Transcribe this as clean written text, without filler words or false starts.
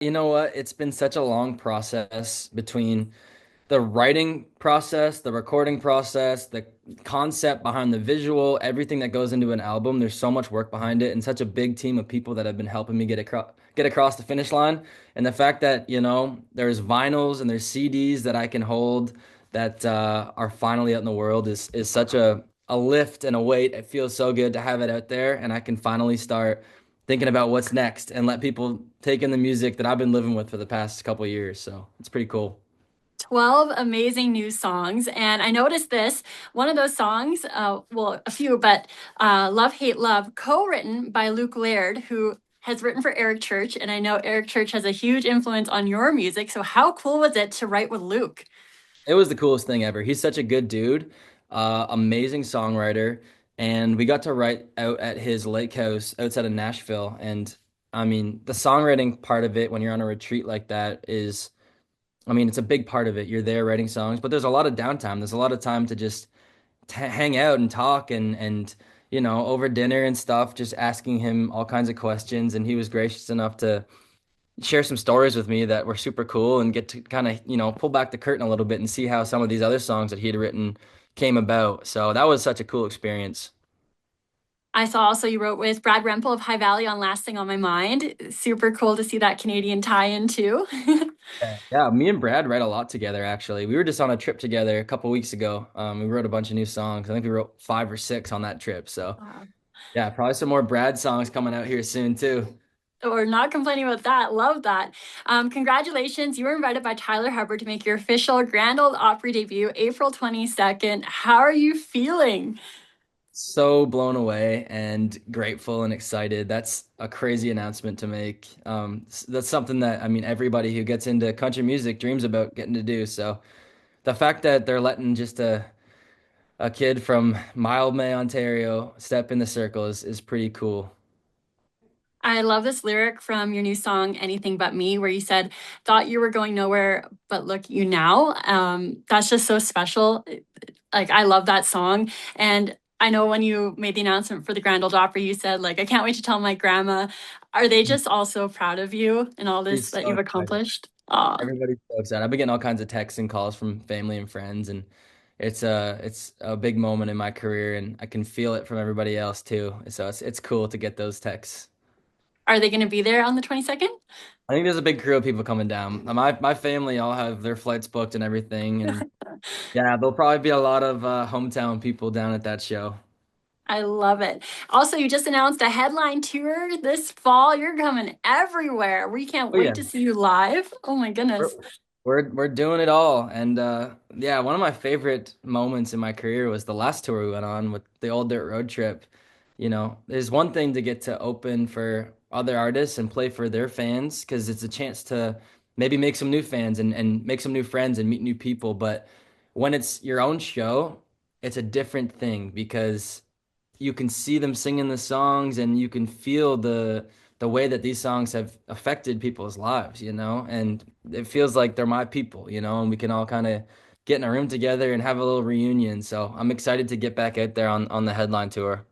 You know what? It's been such a long process between the writing process, the recording process, the concept behind the visual, everything that goes into an album. There's so much work behind it and such a big team of people that have been helping me get across the finish line. And the fact that, there's vinyls and there's CDs that I can hold that are finally out in the world is such a lift and a weight. It feels so good to have it out there and I can finally start thinking about what's next and let people take in the music that I've been living with for the past couple of years. So it's pretty cool. 12 amazing new songs. And I noticed this one of those songs, well, a few, but Love, Hate, Love, co written by Luke Laird, who has written for Eric Church. And I know Eric Church has a huge influence on your music. So, how cool was it to write with Luke? It was the coolest thing ever. He's such a good dude, amazing songwriter, and we got to write out at his lake house outside of Nashville. And I mean, the songwriting part of it when you're on a retreat like that is, I mean, it's a big part of it. You're there writing songs, but there's a lot of downtime. There's a lot of time to just t hang out and talk and over dinner and stuff, just asking him all kinds of questions. And he was gracious enough to share some stories with me that were super cool and get to kind of, pull back the curtain a little bit and see how some of these other songs that he had written came about. So that was such a cool experience. I saw also you wrote with Brad Rempel of High Valley on Last Thing on My Mind. Super cool to see that Canadian tie in too. Yeah, me and Brad write a lot together, actually. We were just on a trip together a couple weeks ago. We wrote a bunch of new songs. I think we wrote five or six on that trip. So, Wow. yeah, probably some more Brad songs coming out here soon, too. Or not complaining about that. Love that. Congratulations. You were invited by Tyler Hubbard to make your official Grand Ole Opry debut April 22nd. How are you feeling? So blown away and grateful and excited. That's a crazy announcement to make. That's something that, I mean, everybody who gets into country music dreams about getting to do. So the fact that they're letting just a kid from Mildmay, Ontario, step in the circle is pretty cool. I love this lyric from your new song, Anything But Me, where you said, thought you were going nowhere, but look you now. That's just so special. Like, I love that song. And I know when you made the announcement for the Grand Ole Opry, you said, like, I can't wait to tell my grandma. Are they just all so proud of you and all this He's that so you've excited. accomplished? Aw. Everybody's so excited. I've been getting all kinds of texts and calls from family and friends, and it's a big moment in my career, and I can feel it from everybody else too. So it's cool to get those texts. Are they going to be there on the 22nd? I think there's a big crew of people coming down. My family all have their flights booked and everything, and yeah, there'll probably be a lot of hometown people down at that show. I love it. Also, you just announced a headline tour this fall. You're coming everywhere. We can't Oh wait yeah. to see you live. Oh my We're goodness. we're doing it all. And yeah, one of my favorite moments in my career was the last tour we went on with the Old Dirt Road Trip. There's one thing to get to open for other artists and play for their fans because it's a chance to maybe make some new fans and make some new friends and meet new people. But when it's your own show, it's a different thing because you can see them singing the songs and you can feel the way that these songs have affected people's lives, and it feels like they're my people, and we can all kind of get in a room together and have a little reunion. So I'm excited to get back out there on the headline tour.